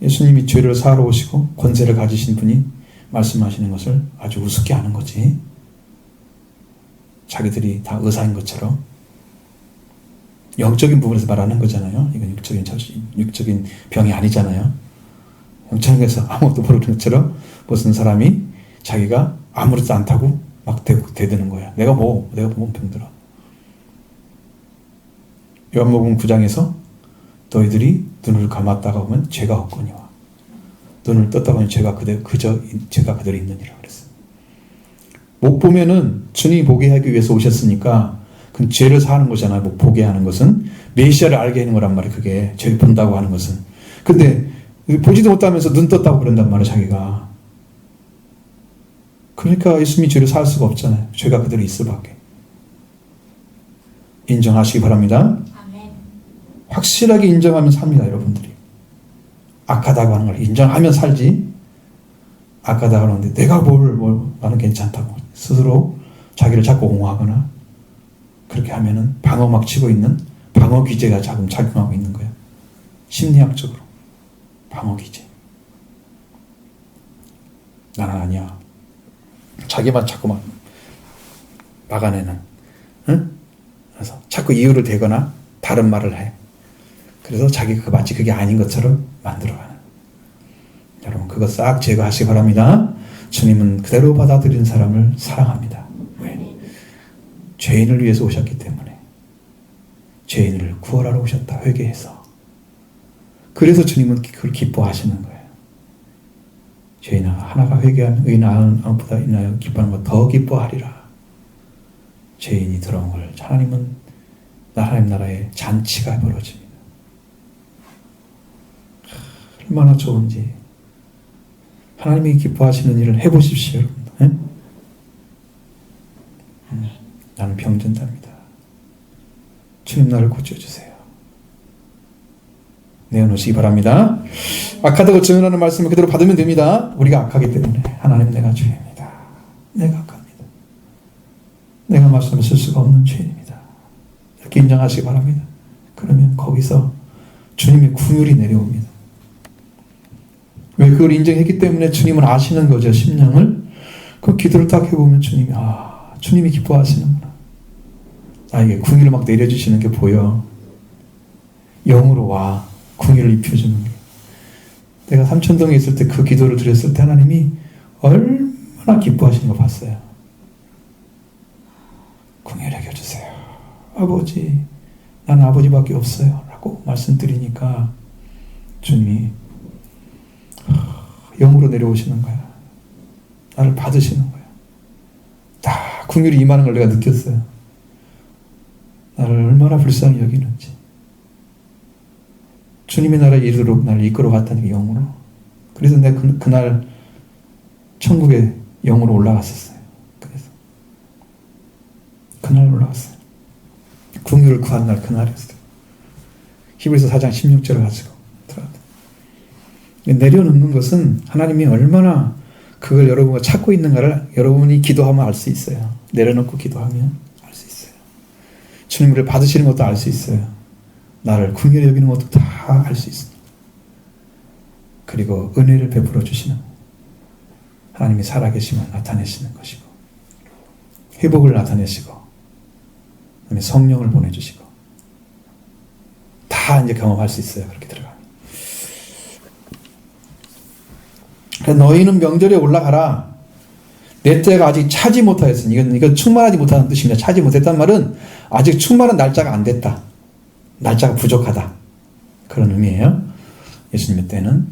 예수님이 죄를 사하러 오시고 권세를 가지신 분이 말씀하시는 것을 아주 우습게 하는 거지. 자기들이 다 의사인 것처럼. 영적인 부분에서 말하는 거잖아요. 이건 육적인 병이 아니잖아요. 영적에서 아무것도 모르는 것처럼 무슨 사람이 자기가 아무렇지도 않다고 막 대드는 거야. 내가 보면 병들어. 요한복음 9장에서 너희들이 눈을 감았다가 보면 죄가 없거니와 눈을 떴다가 보면 죄가 그대로 있느니라 그랬어요. 못 보면은 주님이 보게 하기 위해서 오셨으니까 그 죄를 사하는 거잖아요. 못 보게 하는 것은 메시아를 알게 하는 거란 말이에요. 그게 죄를 본다고 하는 것은. 근데 보지도 못하면서 눈 떴다고 그런단 말이에요. 자기가. 그러니까 예수님이 죄를 사할 수가 없잖아요. 죄가 그대로 있을 밖에. 인정하시기 바랍니다. 아멘. 확실하게 인정하면 삽니다. 여러분들이. 악하다고 하는 걸 인정하면 살지. 악하다고 하는데 내가 나는 괜찮다고 스스로 자기를 자꾸 옹호하거나 그렇게 하면은 방어막 치고 있는 방어 기제가 자금 작용하고 있는 거예요. 심리학적으로 방어 기제. 나는 아니야. 자기만 자꾸만 막아내는. 응? 그래서 자꾸 이유를 대거나 다른 말을 해. 그래서 자기가 마치 그게 아닌 것처럼 만들어가는. 여러분 그거 싹 제거하시기 바랍니다. 주님은 그대로 받아들인 사람을 사랑합니다. 왜? 죄인을 위해서 오셨기 때문에. 죄인을 구원하러 오셨다. 회개해서. 그래서 주님은 그걸 기뻐하시는 거예요. 죄인 하나가 회개한 의인 아무보다 인하여 기뻐하는 것 더 기뻐하리라. 죄인이 들어온 걸 하나님은 하나님 나라의 잔치가 벌어집니다. 얼마나 좋은지 하나님이 기뻐하시는 일을 해보십시오. 여러분. 나는 병든답니다. 주님 나를 고쳐주세요. 내어놓으시기 바랍니다. 악하다고 증언하는 말씀을 그대로 받으면 됩니다. 우리가 악하기 때문에 하나님 내가 죄입니다. 내가 악합니다. 내가 말씀을 쓸 수가 없는 죄인입니다. 이렇게 인정하시기 바랍니다. 그러면 거기서 주님의 긍휼이 내려옵니다. 왜 그걸 인정했기 때문에 주님은 아시는 거죠. 심령을. 그 기도를 딱 해보면 주님이 기뻐하시는구나. 나에게 긍휼을 막 내려주시는 게 보여. 영으로 와. 긍휼을 입혀주는 게. 내가 삼천동에 있을 때 그 기도를 드렸을 때 하나님이 얼마나 기뻐하시는 거 봤어요. 긍휼히 여겨주세요. 아버지, 나는 아버지밖에 없어요. 라고 말씀드리니까 주님이 영으로 내려오시는 거야. 나를 받으시는 거야. 다 긍휼이 임하는 걸 내가 느꼈어요. 나를 얼마나 불쌍히 여기는지. 주님의 나라에 이르도록 나를 이끌어 갔다는 게 영으로. 그래서 내가 그날 천국에 영으로 올라갔었어요. 그래서 그날 올라갔어요. 긍휼을 구한 날 그날이었어요. 히브리서 4장 16절을 가지고 들어갔다. 내려놓는 것은 하나님이 얼마나 그걸 여러분과 찾고 있는가를 여러분이 기도하면 알 수 있어요. 내려놓고 기도하면 알 수 있어요. 주님을 받으시는 것도 알 수 있어요. 나를 긍휼히 여기는 것도 다 알 수 있습니다. 그리고 은혜를 베풀어 주시는 하나님이 살아계심을 나타내시는 것이고 회복을 나타내시고 그다음에 성령을 보내주시고 다 이제 경험할 수 있어요. 그렇게 들어가면. 그래서 너희는 명절에 올라가라. 내 때가 아직 차지 못하였으니 이건 충만하지 못하는 뜻입니다. 차지 못했단 말은 아직 충만한 날짜가 안 됐다. 날짜가 부족하다. 그런 의미예요. 예수님의 때는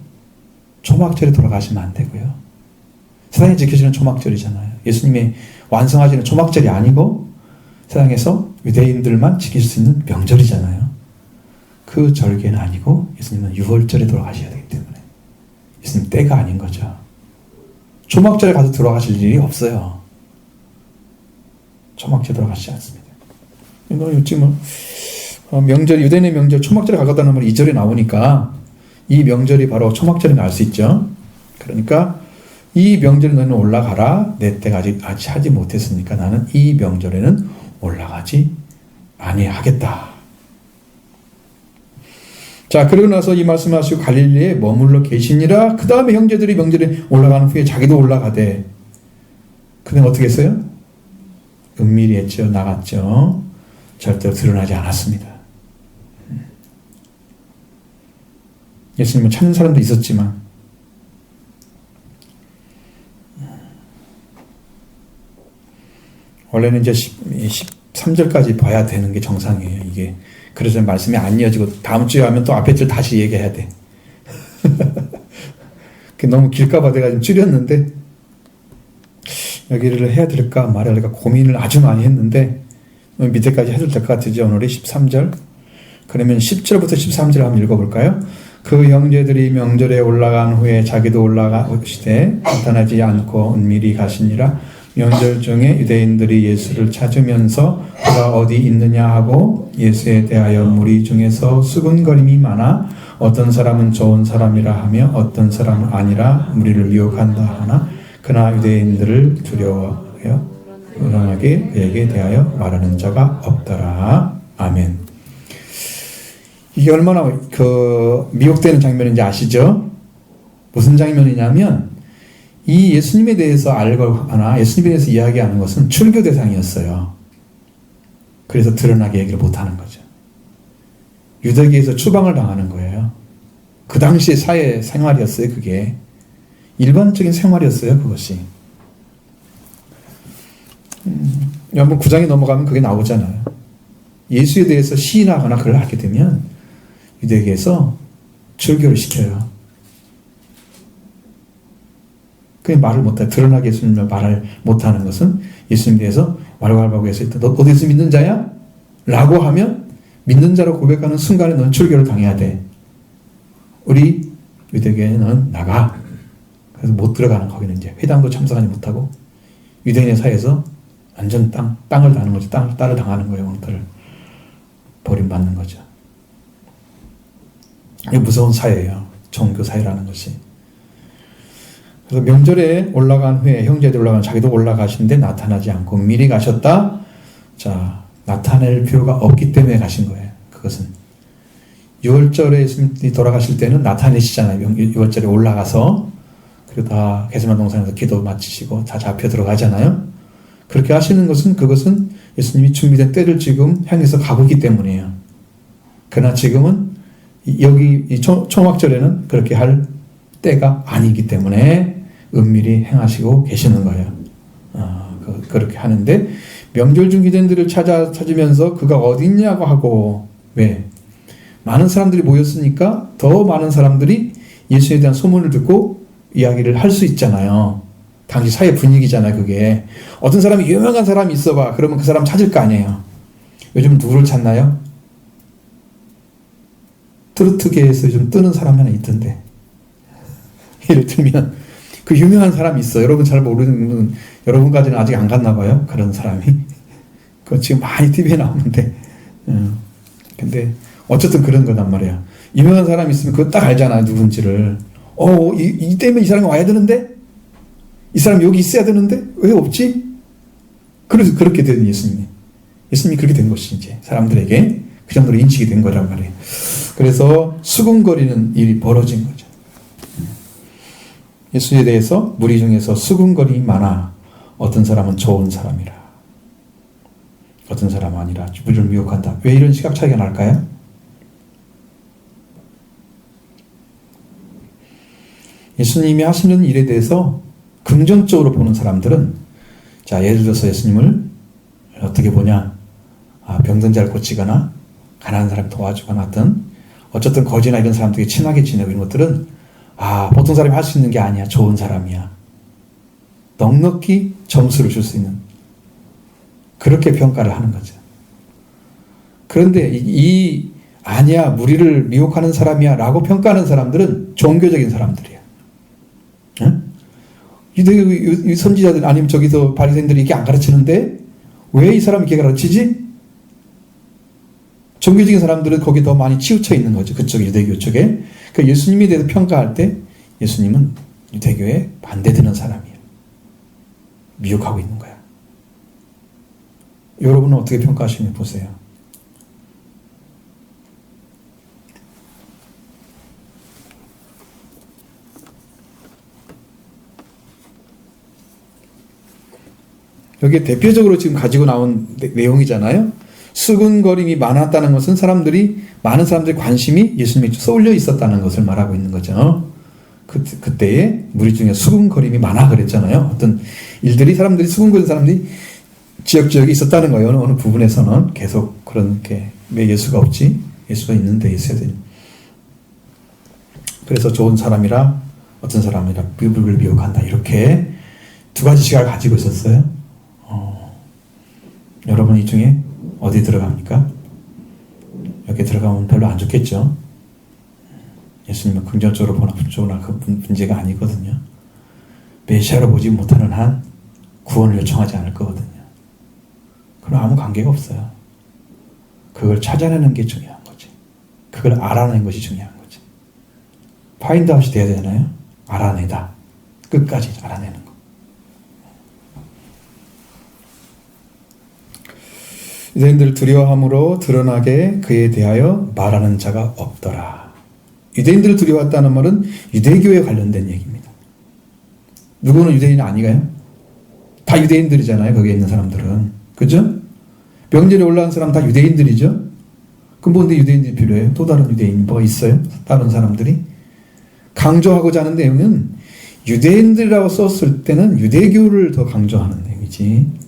초막절에 돌아가시면 안 되고요. 세상에 지켜지는 초막절이잖아요. 예수님이 완성하시는 초막절이 아니고 세상에서 유대인들만 지킬 수 있는 명절이잖아요. 그 절기는 아니고 예수님은 6월절에 돌아가셔야 되기 때문에 예수님 때가 아닌 거죠. 초막절에 가서 돌아가실 일이 없어요. 초막절에 돌아가시지 않습니다. 이거 지금 명절, 유대인의 명절 초막절에 가겠다는 말이 2절에 나오니까 이 명절이 바로 초막절인 걸 알 수 있죠. 그러니까 이 명절에 너는 올라가라. 내 때가 아직 하지 못했으니까 나는 이 명절에는 올라가지 아니하겠다. 자, 그러고 나서 이 말씀하시고 갈릴리에 머물러 계시니라. 그 다음에 형제들이 명절에 올라가는 후에 자기도 올라가되. 그는 어떻게 했어요? 은밀히 했죠. 나갔죠. 절대로 드러나지 않았습니다. 예수님은 찾는 사람도 있었지만 원래는 이제 13절까지 봐야 되는 게 정상이에요. 이게 그래서 말씀이 안 이어지고 다음 주에 하면 또 앞에 줄 다시 얘기해야 돼. 너무 길까봐 내가 좀 줄였는데 여기를 해야 될까 말해야 될까 고민을 아주 많이 했는데 밑에까지 해도 될 것 같으죠. 오늘이 13절. 그러면 10절부터 13절 한번 읽어볼까요? 그 형제들이 명절에 올라간 후에 자기도 올라가시되 나타나지 않고 은밀히 가시니라. 명절 중에 유대인들이 예수를 찾으면서 그가 어디 있느냐 하고 예수에 대하여 무리 중에서 수군거림이 많아 어떤 사람은 좋은 사람이라 하며 어떤 사람은 아니라 무리를 미혹한다 하나 그러나 유대인들을 두려워하여 은연하게 그에게 대하여 말하는 자가 없더라. 아멘. 이게 얼마나 미혹되는 장면인지 아시죠? 무슨 장면이냐면 이 예수님에 대해서 알거나 예수님에 대해서 이야기하는 것은 출교 대상이었어요. 그래서 드러나게 얘기를 못하는 거죠. 유대계에서 추방을 당하는 거예요. 그 당시의 사회 생활이었어요. 그게 일반적인 생활이었어요. 그것이. 한번 9장에 넘어가면 그게 나오잖아요. 예수에 대해서 시인하거나 그걸 하게 되면 유대계에서 출교를 시켜요. 그게 말을 못해. 드러나게 예수님을 말을 못하는 것은 예수님에 대해서 왈왈하고 해서 너 어디서 믿는 자야? 라고 하면 믿는 자로 고백하는 순간에 넌 출교를 당해야 돼. 우리 유대교회는 나가. 그래서 못 들어가는 거기는 이제 회당도 참석하지 못하고 유대인의 사이에서 완전 땅을 다는 거죠. 땅을 당하는 거예요. 왕따를 버림받는 거죠. 이게 무서운 사회예요. 종교 사회라는 것이. 그래서 명절에 올라간 후에 형제들 올라간 자기도 올라가신데 나타나지 않고 미리 가셨다. 자, 나타낼 필요가 없기 때문에 가신 거예요. 그것은 6월절에 예수님이 돌아가실 때는 나타내시잖아요. 6월절에 올라가서 그리고 다 게세마네 동산에서 기도 마치시고 다 잡혀 들어가잖아요. 그렇게 하시는 것은 그것은 예수님이 준비된 때를 지금 향해서 가고 있기 때문이에요. 그러나 지금은 여기 이 초막절에는 그렇게 할 때가 아니기 때문에 은밀히 행하시고 계시는 거예요. 그렇게 하는데 명절 중 유대인들을 찾으면서 그가 어디 있냐고 하고 왜? 많은 사람들이 모였으니까 더 많은 사람들이 예수에 대한 소문을 듣고 이야기를 할 수 있잖아요. 당시 사회 분위기잖아요. 그게 어떤 사람이 유명한 사람이 있어봐. 그러면 그 사람 찾을 거 아니에요. 요즘 누구를 찾나요? 트로트계에서 요즘 뜨는 사람 하나 있던데 예를 들면 그 유명한 사람이 있어. 여러분 잘 모르는 분, 여러분까지는 아직 안 갔나 봐요. 그런 사람이. 그거 지금 많이 TV에 나오는데. 근데 어쨌든 그런 거단 말이야. 유명한 사람이 있으면 그거 딱 알잖아요. 누군지를. 이 때문에 이 사람이 와야 되는데? 이 사람 여기 있어야 되는데? 왜 없지? 그래서 그렇게 된 예수님이. 예수님이 그렇게 된 것이 이제 사람들에게 그 정도로 인식이 된 거란 말이에요. 그래서 수군거리는 일이 벌어진 거죠. 예수에 대해서 무리 중에서 수군거림이 많아 어떤 사람은 좋은 사람이라. 어떤 사람은 아니라 우리를 미혹한다. 왜 이런 시각 차이가 날까요? 예수님이 하시는 일에 대해서 긍정적으로 보는 사람들은, 자, 예를 들어서 예수님을 어떻게 보냐, 병든 자를 고치거나 가난한 사람 도와주거나 하든 어쨌든 거지나 이런 사람들이 친하게 지내고 이런 것들은 보통 사람이 할 수 있는 게 아니야. 좋은 사람이야. 넉넉히 점수를 줄 수 있는, 그렇게 평가를 하는 거죠. 그런데 아니야, 무리를 미혹하는 사람이야 라고 평가하는 사람들은 종교적인 사람들이야. 응? 유대교 선지자들 아니면 저기서 바리새인들이 이게 안 가르치는데 왜 이 사람이 이렇게 가르치지? 종교적인 사람들은 거기 더 많이 치우쳐 있는 거죠. 그쪽 유대교 쪽에. 그러니까 예수님에 대해서 평가할 때 예수님은 유대교에 반대되는 사람이에요. 미혹하고 있는 거야. 여러분은 어떻게 평가하시면 보세요. 여기에 대표적으로 지금 가지고 나온 내용이잖아요. 수군거림이 많았다는 것은 많은 사람들의 관심이 예수님에 쏠려 있었다는 것을 말하고 있는 거죠. 그때에 무리 중에 수군거림이 많아 그랬잖아요. 어떤 일들이 사람들이 수군거리는 사람들이 지역지역에 있었다는 거예요. 어느 부분에서는 계속 그런 게 왜 예수가 없지? 예수가 있는데 있어야 되니. 그래서 좋은 사람이라 어떤 사람이라 비불을 미혹한다. 이렇게 두 가지 시각을 가지고 있었어요. 여러분 이 중에 어디 들어갑니까? 여기 들어가면 별로 안 좋겠죠. 예수님은 긍정적으로 보나 부정적으로 그 문제가 아니거든요. 메시아로 보지 못하는 한 구원을 요청하지 않을 거거든요. 그럼 아무 관계가 없어요. 그걸 찾아내는 게 중요한 거지. 그걸 알아내는 것이 중요한 거지. 파인드아웃이 돼야 되잖아요. 알아내다. 끝까지 알아내는 거. 유대인들을 두려워함으로 드러나게 그에 대하여 말하는 자가 없더라. 유대인들을 두려워했다는 말은 유대교에 관련된 얘기입니다. 누구는 유대인 아니가요? 다 유대인들이잖아요. 거기에 있는 사람들은. 그죠? 명절에 올라온 사람 다 유대인들이죠? 그럼 뭔데 유대인들이 필요해요? 또 다른 유대인 뭐가 있어요? 다른 사람들이? 강조하고자 하는 내용은 유대인들이라고 썼을 때는 유대교를 더 강조하는 내용이지.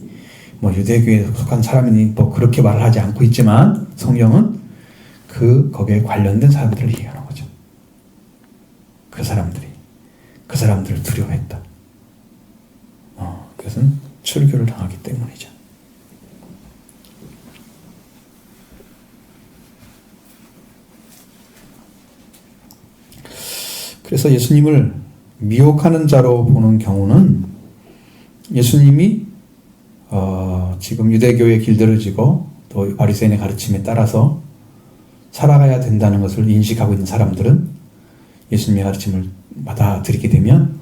유대교에 속한 사람이니 그렇게 말을 하지 않고 있지만 성경은 거기에 관련된 사람들을 얘기하는 거죠. 그 사람들을 두려워했다. 그것은 출교를 당하기 때문이죠. 그래서 예수님을 미혹하는 자로 보는 경우는 예수님이 지금 유대교의 길들을 지고 또 바리새인의 가르침에 따라서 살아가야 된다는 것을 인식하고 있는 사람들은 예수님의 가르침을 받아들이게 되면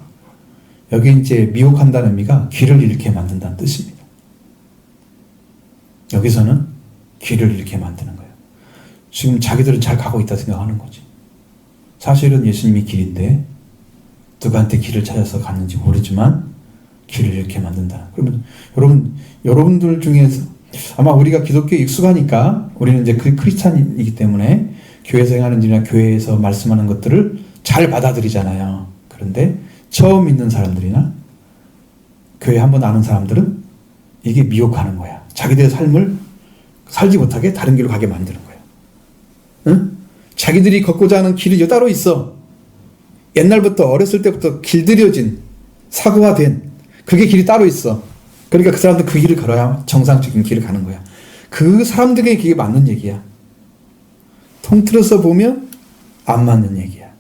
여기 이제 미혹한다는 의미가 길을 잃게 만든다는 뜻입니다. 여기서는 길을 잃게 만드는 거예요. 지금 자기들은 잘 가고 있다 생각하는 거지. 사실은 예수님이 길인데 누구한테 길을 찾아서 갔는지 모르지만 길을 잃게 만든다. 그러면 여러분들 중에서 아마 우리가 기독교에 익숙하니까 우리는 이제 크리스찬이기 때문에 교회에서 행하는 일이나 교회에서 말씀하는 것들을 잘 받아들이잖아요. 그런데 처음 믿는 사람들이나 교회 한번 아는 사람들은 이게 미혹하는 거야. 자기들의 삶을 살지 못하게 다른 길로 가게 만드는 거야. 응? 자기들이 걷고자 하는 길이 따로 있어. 옛날부터 어렸을 때부터 길들여진 사고화된 그게 길이 따로 있어. 그러니까 그 사람들 그 길을 걸어야 정상적인 길을 가는 거야. 그 사람들에게 그게 맞는 얘기야. 통틀어서 보면 안 맞는 얘기야.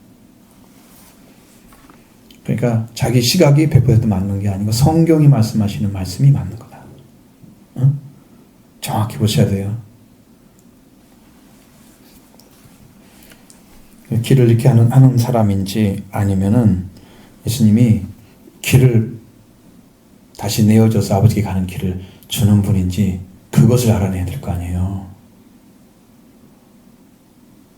그러니까 자기 시각이 100% 맞는 게 아니고 성경이 말씀하시는 말씀이 맞는 거다. 응? 정확히 보셔야 돼요. 길을 잃게 하는 사람인지 아니면은 예수님이 길을 다시 내어줘서 아버지께 가는 길을 주는 분인지 그것을 알아내야 될 거 아니에요.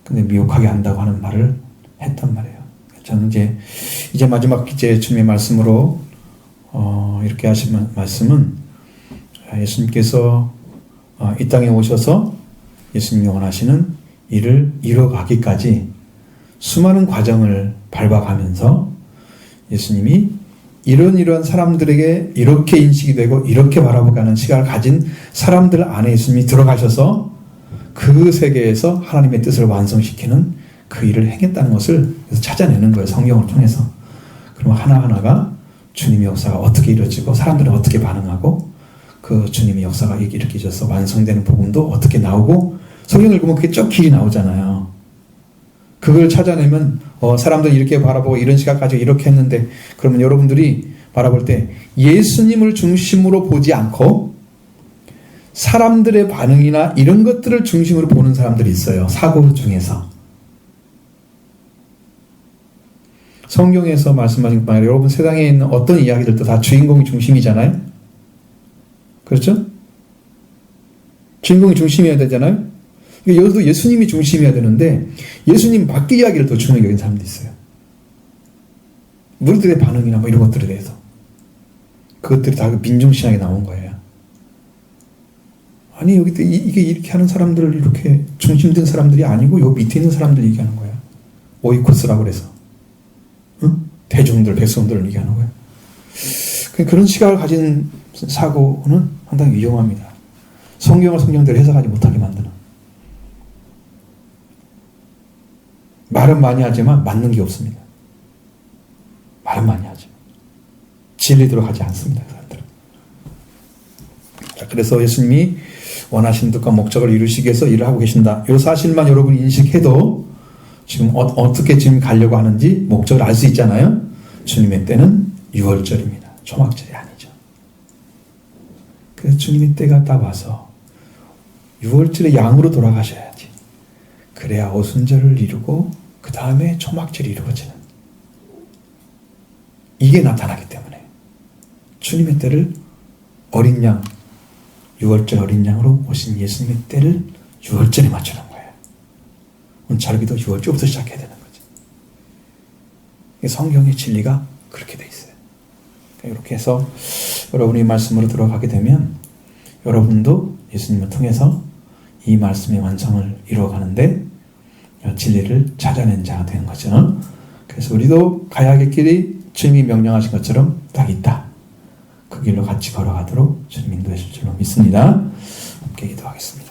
근데 미혹하게 한다고 하는 말을 했단 말이에요. 저는 이제 마지막 주님의 말씀으로 이렇게 하신 말씀은 예수님께서 이 땅에 오셔서 예수님이 원하시는 일을 이뤄가기까지 수많은 과정을 밟아가면서 예수님이 이런 사람들에게 이렇게 인식이 되고 이렇게 바라보가는 시각을 가진 사람들 안에 예수님이 들어가셔서 그 세계에서 하나님의 뜻을 완성시키는 그 일을 행했다는 것을 찾아내는 거예요. 성경을 통해서. 그러면 하나하나가 주님의 역사가 어떻게 이루어지고 사람들은 어떻게 반응하고 그 주님의 역사가 일으켜져서 완성되는 복음도 어떻게 나오고 성경을 읽으면 그게 쭉 길이 나오잖아요. 그걸 찾아내면 사람들이 이렇게 바라보고 이런 시각까지 이렇게 했는데 그러면 여러분들이 바라볼 때 예수님을 중심으로 보지 않고 사람들의 반응이나 이런 것들을 중심으로 보는 사람들이 있어요. 사고 중에서. 성경에서 말씀하신 바에 여러분 세상에 있는 어떤 이야기들도 다 주인공이 중심이잖아요. 그렇죠? 주인공이 중심이어야 되잖아요. 여기도 예수님이 중심이어야 되는데 예수님 밖의 이야기를 더 중요하게 여기는 사람도 있어요. 무리들의 반응이나 뭐 이런 것들에 대해서. 그것들이 다 민중신학에 나온 거예요. 아니 여기 이게 이렇게 하는 사람들을 이렇게 중심된 사람들이 아니고 요 밑에 있는 사람들 얘기하는 거야. 오이코스라고 그래서. 응? 대중들, 백성들을 얘기하는 거야. 그런 시각을 가진 사고는 상당히 위험합니다. 성경을 성경대로 해석하지 못하게 만드는. 말은 많이 하지만 맞는 게 없습니다. 말은 많이 하죠. 진리대로 가지 않습니다. 그 사람들은. 자, 그래서 예수님이 원하시는 뜻과 목적을 이루시기 위해서 일을 하고 계신다. 이 사실만 여러분이 인식해도 지금 어떻게 지금 가려고 하는지 목적을 알 수 있잖아요. 주님의 때는 6월절입니다. 초막절이 아니죠. 그래서 주님의 때가 딱 와서 6월절에 양으로 돌아가셔야지. 그래야 오순절을 이루고 그 다음에 초막절이 이루어지는 이게 나타나기 때문에 주님의 때를 어린 양 6월절 어린 양으로 오신 예수님의 때를 6월절에 맞추는 거예요. 절기도 6월절부터 시작해야 되는 거죠. 성경의 진리가 그렇게 돼 있어요. 이렇게 해서 여러분이 말씀으로 들어가게 되면 여러분도 예수님을 통해서 이 말씀의 완성을 이루어가는데 진리를 찾아낸 자가 되는 거죠. 그래서 우리도 가야 할 길이 주님이 명령하신 것처럼 딱 있다. 그 길로 같이 걸어가도록 주님 인도해 줄 줄로 믿습니다. 함께 기도하겠습니다.